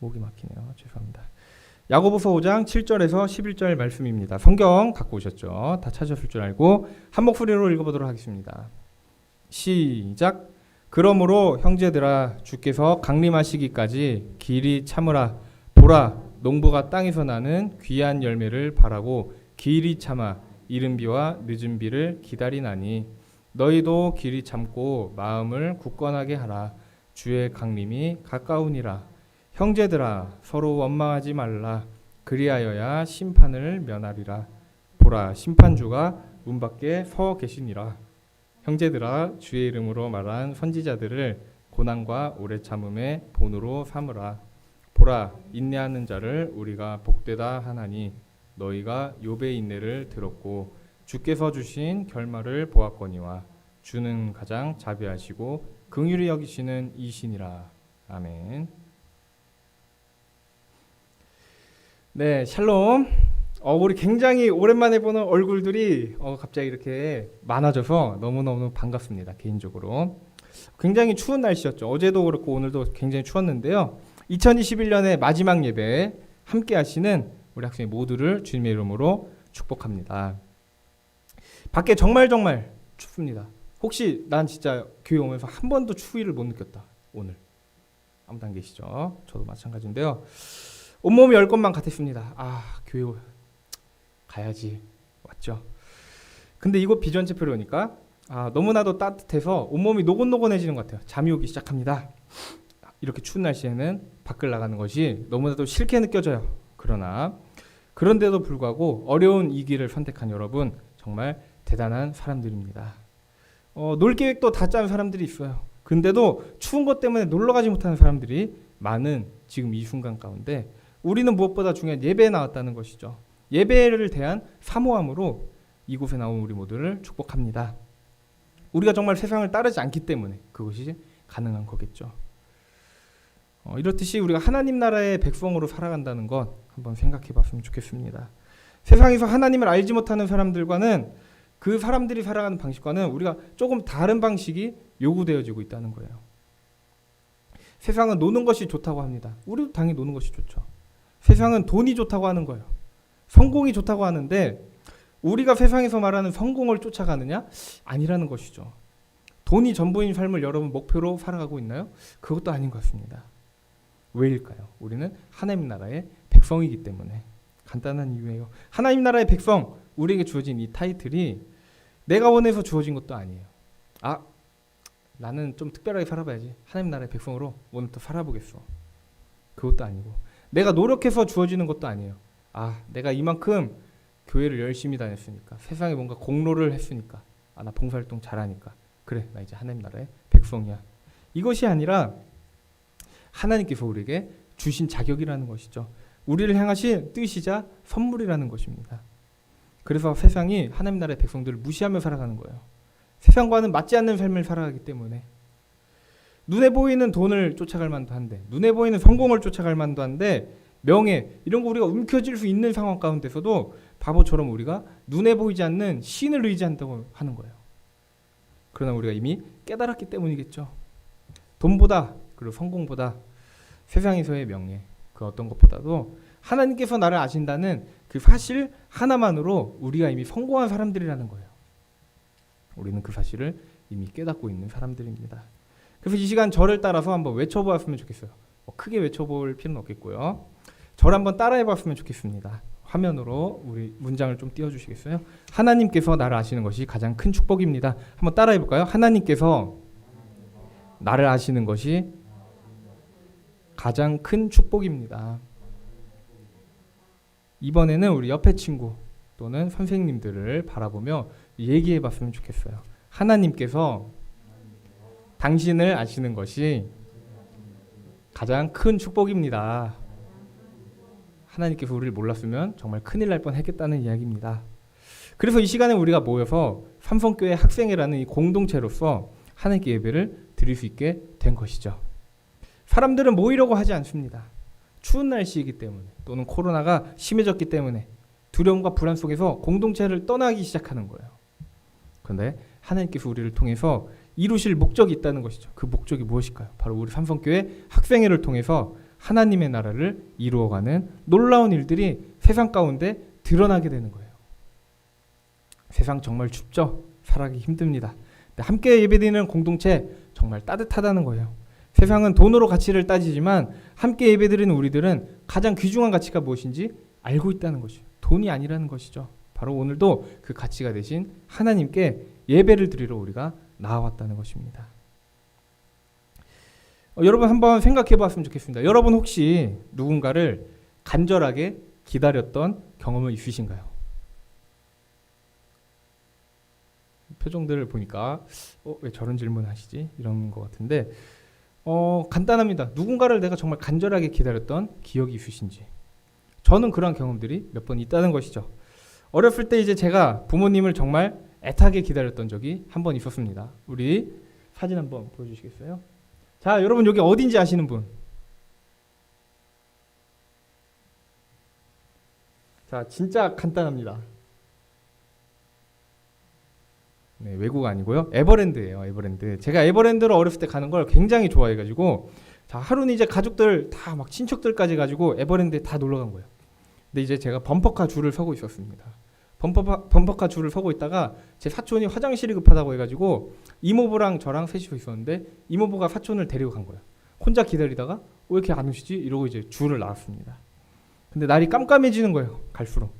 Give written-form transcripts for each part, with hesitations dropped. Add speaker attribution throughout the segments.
Speaker 1: 목이 막히네요. 죄송합니다. 야고보서 5장 7절에서 11절 말씀입니다. 성경 갖고 오셨죠? 다 찾으셨을 줄 알고 한 목소리로 읽어보도록 하겠습니다. 시작. 그러므로 형제들아 주께서 강림하시기까지 길이 참으라. 보라 농부가 땅에서 나는 귀한 열매를 바라고 길이 참아 이른 비와 늦은 비를 기다리나니 너희도 길이 참고 마음을 굳건하게 하라. 주의 강림이 가까우니라. 형제들아 서로 원망하지 말라. 그리하여야 심판을 면하리라. 보라 심판주가 문 밖에 서 계시니라. 형제들아 주의 이름으로 말한 선지자들을 고난과 오래 참음의 본으로 삼으라. 보라 인내하는 자를 우리가 복되다 하나니 너희가 욥의 인내를 들었고 주께서 주신 결말을 보았거니와 주는 가장 자비하시고 긍휼히 여기시는 이시니라. 아멘. 네, 샬롬. 우리 굉장히 오랜만에 보는 얼굴들이 갑자기 이렇게 많아져서 너무너무 반갑습니다. 개인적으로. 굉장히 추운 날씨였죠. 어제도 그렇고 오늘도 굉장히 추웠는데요. 2021년의 마지막 예배 함께 하시는 우리 학생 모두를 주님의 이름으로 축복합니다. 밖에 정말 춥습니다. 혹시 난 진짜 교회 오면서 한 번도 추위를 못 느꼈다. 오늘. 아무도 안 계시죠? 저도 마찬가지인데요. 온몸이 열 것만 같았습니다. 교회 가야지. 왔죠. 근데 이곳 비전체표로 오니까 너무나도 따뜻해서 온몸이 노곤노곤해지는 것 같아요. 잠이 오기 시작합니다. 이렇게 추운 날씨에는 밖을 나가는 것이 너무나도 싫게 느껴져요. 그런데도 불구하고 어려운 이 길을 선택한 여러분 정말 대단한 사람들입니다. 놀 계획도 다 짠 사람들이 있어요. 근데도 추운 것 때문에 놀러 가지 못하는 사람들이 많은 지금 이 순간 가운데 우리는 무엇보다 중요한 예배에 나왔다는 것이죠. 예배를 대한 사모함으로 이곳에 나온 우리 모두를 축복합니다. 우리가 정말 세상을 따르지 않기 때문에 그것이 가능한 거겠죠. 이렇듯이 우리가 하나님 나라의 백성으로 살아간다는 것 한번 생각해 봤으면 좋겠습니다. 세상에서 하나님을 알지 못하는 사람들과는 그 사람들이 살아가는 방식과는 우리가 조금 다른 방식이 요구되어지고 있다는 거예요. 세상은 노는 것이 좋다고 합니다. 우리도 당연히 노는 것이 좋죠. 세상은 돈이 좋다고 하는 거예요. 성공이 좋다고 하는데 우리가 세상에서 말하는 성공을 쫓아가느냐? 아니라는 것이죠. 돈이 전부인 삶을 여러분 목표로 살아가고 있나요? 그것도 아닌 것 같습니다. 왜일까요? 우리는 하나님 나라의 백성이기 때문에. 간단한 이유예요. 하나님 나라의 백성, 우리에게 주어진 이 타이틀이 내가 원해서 주어진 것도 아니에요. 나는 좀 특별하게 살아봐야지. 하나님 나라의 백성으로 오늘부터 살아보겠어. 그것도 아니고 내가 노력해서 주어지는 것도 아니에요. 내가 이만큼 교회를 열심히 다녔으니까 세상에 뭔가 공로를 했으니까 나 봉사활동 잘하니까 그래 나 이제 하나님 나라의 백성이야. 이것이 아니라 하나님께서 우리에게 주신 자격이라는 것이죠. 우리를 향하신 뜻이자 선물이라는 것입니다. 그래서 세상이 하나님 나라의 백성들을 무시하며 살아가는 거예요. 세상과는 맞지 않는 삶을 살아가기 때문에 눈에 보이는 돈을 쫓아갈 만도 한데 눈에 보이는 성공을 쫓아갈 만도 한데 명예 이런 거 우리가 움켜쥘 수 있는 상황 가운데서도 바보처럼 우리가 눈에 보이지 않는 신을 의지한다고 하는 거예요. 그러나 우리가 이미 깨달았기 때문이겠죠. 돈보다 그리고 성공보다 세상에서의 명예 그 어떤 것보다도 하나님께서 나를 아신다는 그 사실 하나만으로 우리가 이미 성공한 사람들이라는 거예요. 우리는 그 사실을 이미 깨닫고 있는 사람들입니다. 그래서 이 시간 저를 따라서 한번 외쳐보았으면 좋겠어요. 크게 외쳐볼 필요는 없겠고요. 저를 한번 따라해봤으면 좋겠습니다. 화면으로 우리 문장을 좀 띄워주시겠어요? 하나님께서 나를 아시는 것이 가장 큰 축복입니다. 한번 따라해볼까요? 하나님께서 나를 아시는 것이 가장 큰 축복입니다. 이번에는 우리 옆에 친구 또는 선생님들을 바라보며 얘기해봤으면 좋겠어요. 하나님께서 당신을 아시는 것이 가장 큰 축복입니다. 하나님께서 우리를 몰랐으면 정말 큰일 날 뻔했겠다는 이야기입니다. 그래서 이 시간에 우리가 모여서 삼성교회 학생회라는 이 공동체로서 하나님께 예배를 드릴 수 있게 된 것이죠. 사람들은 모이려고 하지 않습니다. 추운 날씨이기 때문에 또는 코로나가 심해졌기 때문에 두려움과 불안 속에서 공동체를 떠나기 시작하는 거예요. 그런데 하나님께서 우리를 통해서 이루실 목적이 있다는 것이죠. 그 목적이 무엇일까요? 바로 우리 삼성교회 학생회를 통해서 하나님의 나라를 이루어가는 놀라운 일들이 세상 가운데 드러나게 되는 거예요. 세상 정말 춥죠? 살아가기 힘듭니다. 함께 예배드리는 공동체 정말 따뜻하다는 거예요. 세상은 돈으로 가치를 따지지만 함께 예배드리는 우리들은 가장 귀중한 가치가 무엇인지 알고 있다는 것이죠. 돈이 아니라는 것이죠. 바로 오늘도 그 가치가 되신 하나님께 예배를 드리러 우리가 나와왔다는 것입니다. 여러분 한번 생각해 봤으면 좋겠습니다. 여러분 혹시 누군가를 간절하게 기다렸던 경험은 있으신가요? 표정들을 보니까 왜 저런 질문 하시지? 이런 것 같은데 간단합니다. 누군가를 내가 정말 간절하게 기다렸던 기억이 있으신지. 저는 그런 경험들이 몇 번 있다는 것이죠. 어렸을 때 이제 제가 부모님을 정말 애타게 기다렸던 적이 한 번 있었습니다. 우리 사진 한번 보여주시겠어요? 자, 여러분 여기 어딘지 아시는 분? 자, 진짜 간단합니다. 네, 외국 아니고요. 에버랜드예요. 에버랜드. 제가 에버랜드를 어렸을 때 가는 걸 굉장히 좋아해가지고 자, 하루는 이제 가족들 다 막 친척들까지 가지고 에버랜드에 다 놀러 간 거예요. 근데 이제 제가 범퍼카 줄을 서고 있었습니다. 범퍼카 줄을 서고 있다가 제 사촌이 화장실이 급하다고 해가지고 이모부랑 저랑 셋이서 있었는데 이모부가 사촌을 데리고 간 거예요. 혼자 기다리다가 왜 이렇게 안 오시지? 이러고 이제 줄을 나왔습니다. 근데 날이 깜깜해지는 거예요. 갈수록.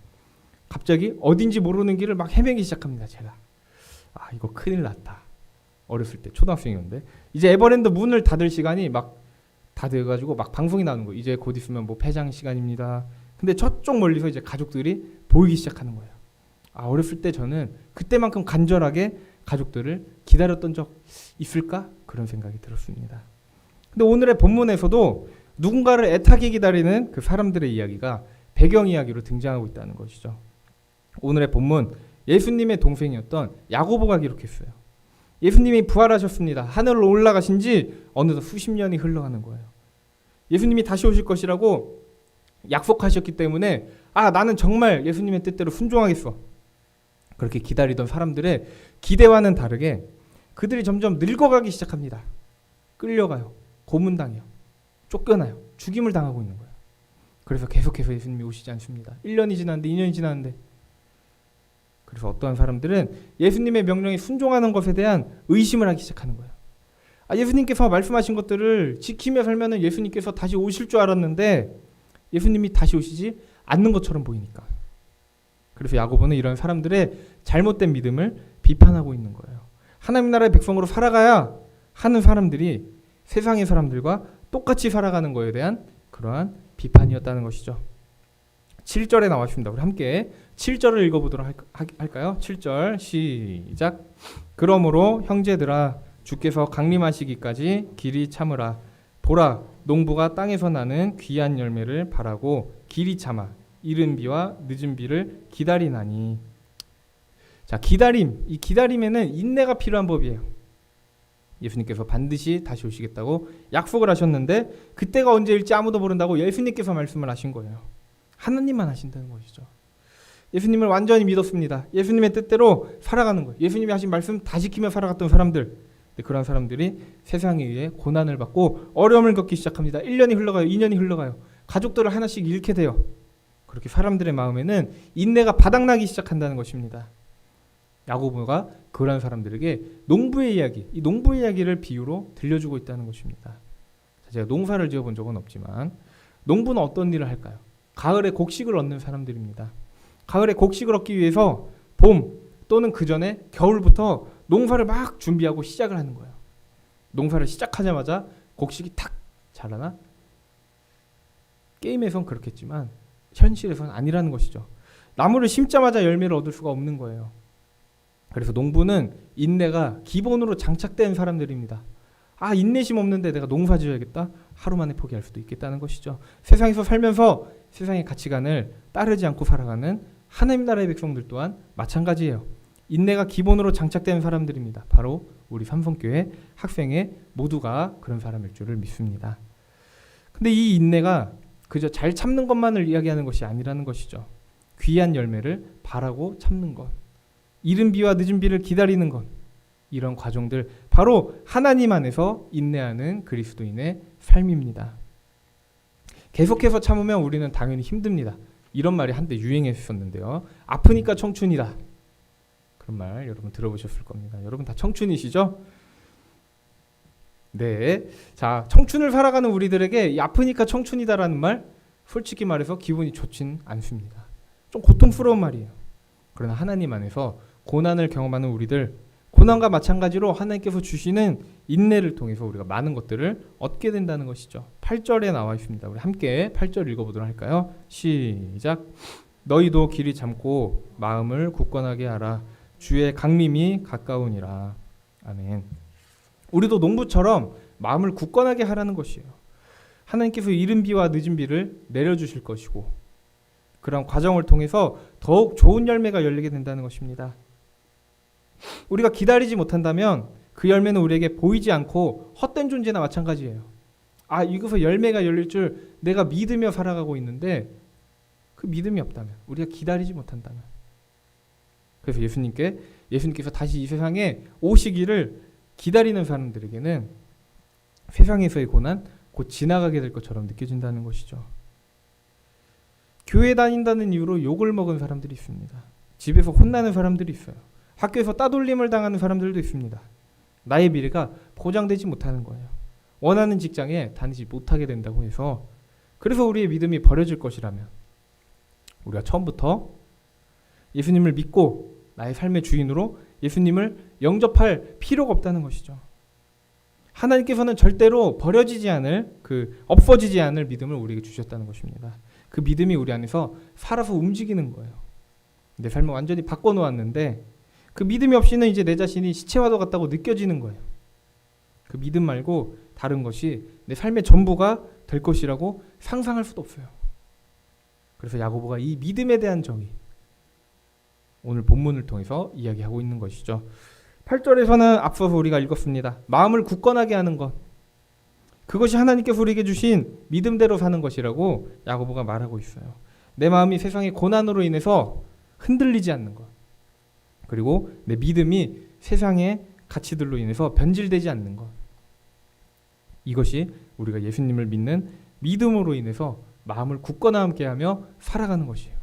Speaker 1: 갑자기 어딘지 모르는 길을 막 헤매기 시작합니다. 제가. 아, 이거 큰일 났다. 어렸을 때 초등학생이었는데 이제 에버랜드 문을 닫을 시간이 막 다 돼가지고 막 방송이 나오는 거예요. 이제 곧 있으면 뭐 폐장 시간입니다. 근데 저쪽 멀리서 이제 가족들이 보이기 시작하는 거예요. 아, 어렸을 때 저는 그때만큼 간절하게 가족들을 기다렸던 적 있을까? 그런 생각이 들었습니다. 근데 오늘의 본문에서도 누군가를 애타게 기다리는 그 사람들의 이야기가 배경 이야기로 등장하고 있다는 것이죠. 오늘의 본문 예수님의 동생이었던 야고보가 기록했어요. 예수님이 부활하셨습니다. 하늘로 올라가신 지 어느덧 수십 년이 흘러가는 거예요. 예수님이 다시 오실 것이라고 약속하셨기 때문에 아, 나는 정말 예수님의 뜻대로 순종하겠어. 그렇게 기다리던 사람들의 기대와는 다르게 그들이 점점 늙어가기 시작합니다. 끌려가요. 고문당해요. 쫓겨나요. 죽임을 당하고 있는 거예요. 그래서 계속해서 예수님이 오시지 않습니다. 1년이 지났는데 2년이 지났는데 그래서 어떠한 사람들은 예수님의 명령에 순종하는 것에 대한 의심을 하기 시작하는 거예요. 아, 예수님께서 말씀하신 것들을 지키며 살면 예수님께서 다시 오실 줄 알았는데 예수님이 다시 오시지 않는 것처럼 보이니까. 그래서 야고보는 이런 사람들의 잘못된 믿음을 비판하고 있는 거예요. 하나님 나라의 백성으로 살아가야 하는 사람들이 세상의 사람들과 똑같이 살아가는 것에 대한 그러한 비판이었다는 것이죠. 7절에 나와 있습니다. 우리 함께 7절을 읽어보도록 할까요? 7절 시작. 그러므로 형제들아 주께서 강림하시기까지 길이 참으라. 보라 농부가 땅에서 나는 귀한 열매를 바라고 길이 참아 이른 비와 늦은 비를 기다리나니. 자, 기다림. 이 기다림에는 인내가 필요한 법이에요. 예수님께서 반드시 다시 오시겠다고 약속을 하셨는데 그때가 언제일지 아무도 모른다고 예수님께서 말씀을 하신 거예요. 하나님만 하신다는 것이죠. 예수님을 완전히 믿었습니다. 예수님의 뜻대로 살아가는 거예요. 예수님이 하신 말씀 다 지키며 살아갔던 사람들. 그런 사람들이 세상에 의해 고난을 받고 어려움을 겪기 시작합니다. 1년이 흘러가요. 2년이 흘러가요. 가족들을 하나씩 잃게 돼요. 그렇게 사람들의 마음에는 인내가 바닥나기 시작한다는 것입니다. 야고보가 그런 사람들에게 농부의 이야기, 이 농부의 이야기를 비유로 들려주고 있다는 것입니다. 제가 농사를 지어본 적은 없지만 농부는 어떤 일을 할까요? 가을에 곡식을 얻는 사람들입니다. 가을에 곡식을 얻기 위해서 봄 또는 그 전에 겨울부터 농사를 막 준비하고 시작을 하는 거예요. 농사를 시작하자마자 곡식이 탁 자라나? 게임에선 그렇겠지만 현실에선 아니라는 것이죠. 나무를 심자마자 열매를 얻을 수가 없는 거예요. 그래서 농부는 인내가 기본으로 장착된 사람들입니다. 아, 인내심 없는데 내가 농사 지어야겠다? 하루 만에 포기할 수도 있겠다는 것이죠. 세상에서 살면서 세상의 가치관을 따르지 않고 살아가는 하나님 나라의 백성들 또한 마찬가지예요. 인내가 기본으로 장착된 사람들입니다. 바로 우리 삼성교회 학생회 모두가 그런 사람일 줄을 믿습니다. 근데 이 인내가 그저 잘 참는 것만을 이야기하는 것이 아니라는 것이죠. 귀한 열매를 바라고 참는 것, 이른 비와 늦은 비를 기다리는 것, 이런 과정들 바로 하나님 안에서 인내하는 그리스도인의 삶입니다. 계속해서 참으면 우리는 당연히 힘듭니다. 이런 말이 한때 유행했었는데요. 아프니까 청춘이다. 그런 말 여러분 들어보셨을 겁니다. 여러분 다 청춘이시죠? 네. 자, 청춘을 살아가는 우리들에게 이 아프니까 청춘이다라는 말 솔직히 말해서 기분이 좋진 않습니다. 좀 고통스러운 말이에요. 그러나 하나님 안에서 고난을 경험하는 우리들, 고난과 마찬가지로 하나님께서 주시는 인내를 통해서 우리가 많은 것들을 얻게 된다는 것이죠. 8절에 나와 있습니다. 우리 함께 8절 읽어보도록 할까요? 시작. 너희도 길이 참고 마음을 굳건하게 하라. 주의 강림이 가까우니라. 아멘. 우리도 농부처럼 마음을 굳건하게 하라는 것이에요. 하나님께서 이른 비와 늦은 비를 내려주실 것이고 그런 과정을 통해서 더욱 좋은 열매가 열리게 된다는 것입니다. 우리가 기다리지 못한다면 그 열매는 우리에게 보이지 않고 헛된 존재나 마찬가지예요. 아, 이것서 열매가 열릴 줄 내가 믿으며 살아가고 있는데 그 믿음이 없다면, 우리가 기다리지 못한다면. 그래서 예수님께서 다시 이 세상에 오시기를 기다리는 사람들에게는 세상에서의 고난 곧 지나가게 될 것처럼 느껴진다는 것이죠. 교회 다닌다는 이유로 욕을 먹은 사람들이 있습니다. 집에서 혼나는 사람들이 있어요. 학교에서 따돌림을 당하는 사람들도 있습니다. 나의 미래가 보장되지 못하는 거예요. 원하는 직장에 다니지 못하게 된다고 해서, 그래서 우리의 믿음이 버려질 것이라면 우리가 처음부터 예수님을 믿고 나의 삶의 주인으로 예수님을 영접할 필요가 없다는 것이죠. 하나님께서는 절대로 버려지지 않을, 없어지지 않을 믿음을 우리에게 주셨다는 것입니다. 그 믿음이 우리 안에서 살아서 움직이는 거예요. 내 삶을 완전히 바꿔놓았는데 그 믿음이 없이는 이제 내 자신이 시체와도 같다고 느껴지는 거예요. 그 믿음 말고 다른 것이 내 삶의 전부가 될 것이라고 상상할 수도 없어요. 그래서 야고보가 이 믿음에 대한 정의, 오늘 본문을 통해서 이야기하고 있는 것이죠. 8절에서는 앞서서 우리가 읽었습니다. 마음을 굳건하게 하는 것, 그것이 하나님께서 우리에게 주신 믿음대로 사는 것이라고 야고보가 말하고 있어요. 내 마음이 세상의 고난으로 인해서 흔들리지 않는 것, 그리고 내 믿음이 세상의 가치들로 인해서 변질되지 않는 것, 이것이 우리가 예수님을 믿는 믿음으로 인해서 마음을 굳건하게 하며 살아가는 것이에요.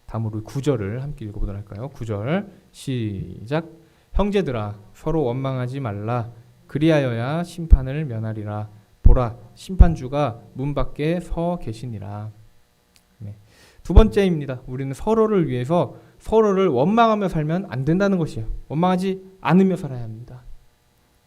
Speaker 1: 다음으로 9절을 함께 읽어보도록 할까요? 9절 시작. 형제들아 서로 원망하지 말라. 그리하여야 심판을 면하리라. 보라 심판주가 문 밖에 서 계시니라. 네. 두 번째입니다. 우리는 서로를 위해서 서로를 원망하며 살면 안 된다는 것이에요. 원망하지 않으며 살아야 합니다.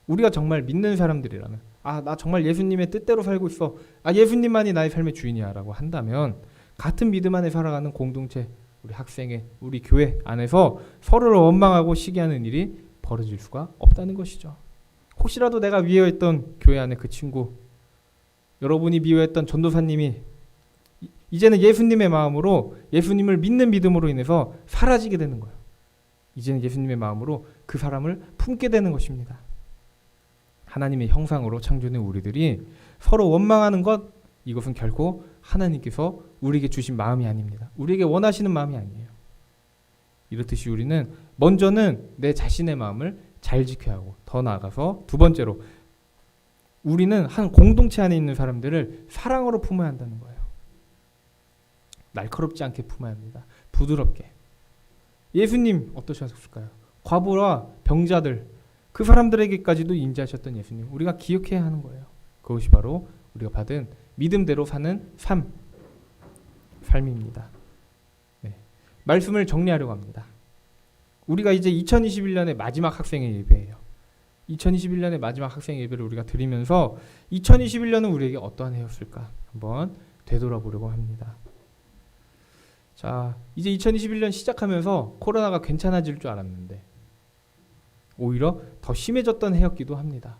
Speaker 1: 우리가 정말 믿는 사람들이라면, 나 정말 예수님의 뜻대로 살고 있어, 예수님만이 나의 삶의 주인이야 라고 한다면 같은 믿음 안에 살아가는 공동체, 우리 학생회, 우리 교회 안에서 서로를 원망하고 시기하는 일이 벌어질 수가 없다는 것이죠. 혹시라도 내가 미워했던 교회 안에 그 친구, 여러분이 미워했던 전도사님이 이제는 예수님의 마음으로, 예수님을 믿는 믿음으로 인해서 사라지게 되는 거예요. 이제는 예수님의 마음으로 그 사람을 품게 되는 것입니다. 하나님의 형상으로 창조된 우리들이 서로 원망하는 것, 이것은 결코 하나님께서 우리에게 주신 마음이 아닙니다. 우리에게 원하시는 마음이 아니에요. 이렇듯이 우리는 먼저는 내 자신의 마음을 잘 지켜야 하고, 더 나아가서 두 번째로 우리는 한 공동체 안에 있는 사람들을 사랑으로 품어야 한다는 거예요. 날카롭지 않게 품어야 합니다. 부드럽게. 예수님 어떠셨을까요? 과부와 병자들, 그 사람들에게까지도 인자하셨던 예수님, 우리가 기억해야 하는 거예요. 그것이 바로 우리가 받은 믿음대로 사는 삶입니다. 네. 말씀을 정리하려고 합니다. 우리가 이제 2021년의 마지막 학생의 예배예요. 2021년의 마지막 학생의 예배를 우리가 드리면서 2021년은 우리에게 어떠한 해였을까 한번 되돌아보려고 합니다. 자, 이제 2021년 시작하면서 코로나가 괜찮아질 줄 알았는데 오히려 더 심해졌던 해였기도 합니다.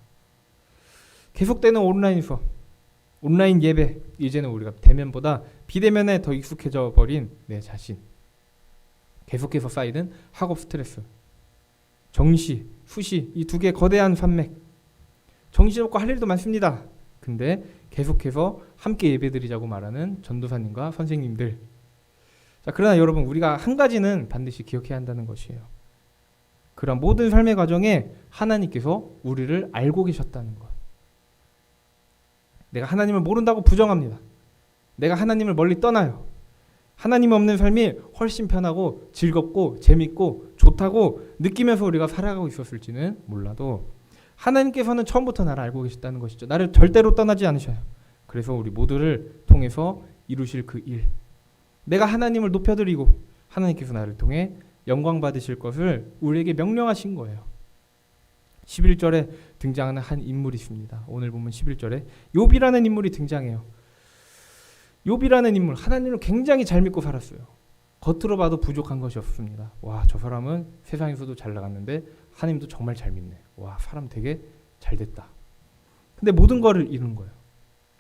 Speaker 1: 계속되는 온라인 수업, 온라인 예배, 이제는 우리가 대면보다 비대면에 더 익숙해져 버린 내 자신, 계속해서 쌓이는 학업 스트레스, 정시, 수시, 이 두 개의 거대한 산맥, 정신없고 할 일도 많습니다. 근데 계속해서 함께 예배드리자고 말하는 전도사님과 선생님들. 자, 그러나 여러분, 우리가 한 가지는 반드시 기억해야 한다는 것이에요. 그런 모든 삶의 과정에 하나님께서 우리를 알고 계셨다는 것. 내가 하나님을 모른다고 부정합니다. 내가 하나님을 멀리 떠나요. 하나님 없는 삶이 훨씬 편하고 즐겁고 재밌고 좋다고 느끼면서 우리가 살아가고 있었을지는 몰라도 하나님께서는 처음부터 나를 알고 계셨다는 것이죠. 나를 절대로 떠나지 않으셔요. 그래서 우리 모두를 통해서 이루실 그 일, 내가 하나님을 높여드리고 하나님께서 나를 통해 영광 받으실 것을 우리에게 명령하신 거예요. 11절에 등장하는 한 인물이 있습니다. 오늘 보면 11절에 욥이라는 인물이 등장해요. 욥이라는 인물, 하나님을 굉장히 잘 믿고 살았어요. 겉으로 봐도 부족한 것이 없습니다. 와, 저 사람은 세상에서도 잘 나갔는데 하나님도 정말 잘 믿네. 와, 사람 되게 잘 됐다. 근데 모든 거를 잃은 거예요.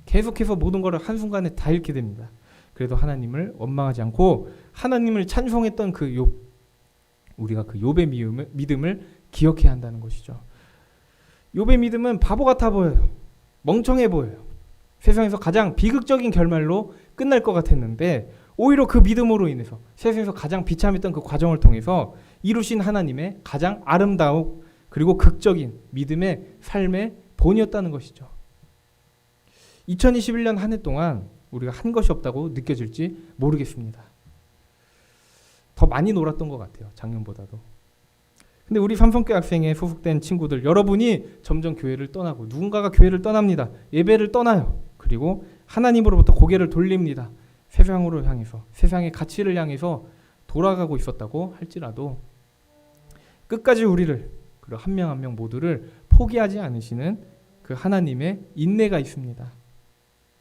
Speaker 1: 계속해서 모든 거를 한순간에 다 잃게 됩니다. 그래도 하나님을 원망하지 않고 하나님을 찬송했던 그 욥, 우리가 그 욥의 믿음을 기억해야 한다는 것이죠. 욥의 믿음은 바보 같아 보여요. 멍청해 보여요. 세상에서 가장 비극적인 결말로 끝날 것 같았는데 오히려 그 믿음으로 인해서 세상에서 가장 비참했던 그 과정을 통해서 이루신 하나님의 가장 아름다운 그리고 극적인 믿음의 삶의 본이었다는 것이죠. 2021년 한 해 동안 우리가 한 것이 없다고 느껴질지 모르겠습니다. 더 많이 놀았던 것 같아요. 작년보다도. 근데 우리 삼성교회 학생에 소속된 친구들, 여러분이 점점 교회를 떠나고 누군가가 교회를 떠납니다. 예배를 떠나요. 그리고 하나님으로부터 고개를 돌립니다. 세상으로 향해서, 세상의 가치를 향해서 돌아가고 있었다고 할지라도 끝까지 우리를, 그리고 한 명 한 명 모두를 포기하지 않으시는 그 하나님의 인내가 있습니다.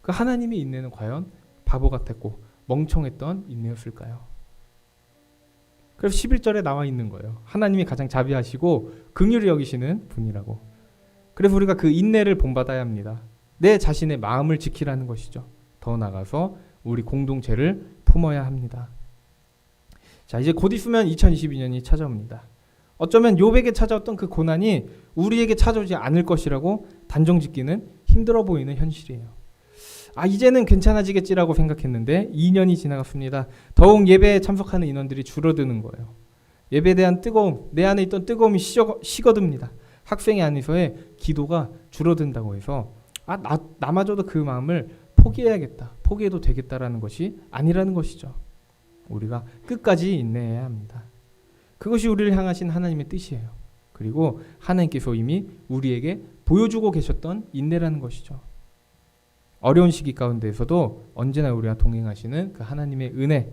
Speaker 1: 그 하나님의 인내는 과연 바보 같았고 멍청했던 인내였을까요? 그래서 11절에 나와 있는 거예요. 하나님이 가장 자비하시고 긍휼히 여기시는 분이라고. 그래서 우리가 그 인내를 본받아야 합니다. 내 자신의 마음을 지키라는 것이죠. 더 나아가서 우리 공동체를 품어야 합니다. 자, 이제 곧 있으면 2022년이 찾아옵니다. 어쩌면 욥에게 찾아왔던 그 고난이 우리에게 찾아오지 않을 것이라고 단정짓기는 힘들어 보이는 현실이에요. 이제는 괜찮아지겠지라고 생각했는데 2년이 지나갔습니다. 더욱 예배에 참석하는 인원들이 줄어드는 거예요. 예배에 대한 뜨거움, 내 안에 있던 뜨거움이 식어듭니다. 학생의 안에서의 기도가 줄어든다고 해서 나마저도 그 마음을 포기해야겠다, 포기해도 되겠다라는 것이 아니라는 것이죠. 우리가 끝까지 인내해야 합니다. 그것이 우리를 향하신 하나님의 뜻이에요. 그리고 하나님께서 이미 우리에게 보여주고 계셨던 인내라는 것이죠. 어려운 시기 가운데에서도 언제나 우리와 동행하시는 그 하나님의 은혜,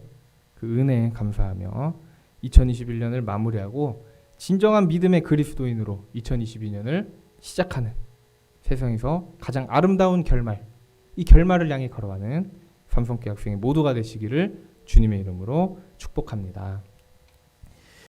Speaker 1: 그 은혜에 감사하며 2021년을 마무리하고 진정한 믿음의 그리스도인으로 2022년을 시작하는, 세상에서 가장 아름다운 결말, 이 결말을 향해 걸어가는 삼성교회 학생의 모두가 되시기를 주님의 이름으로 축복합니다.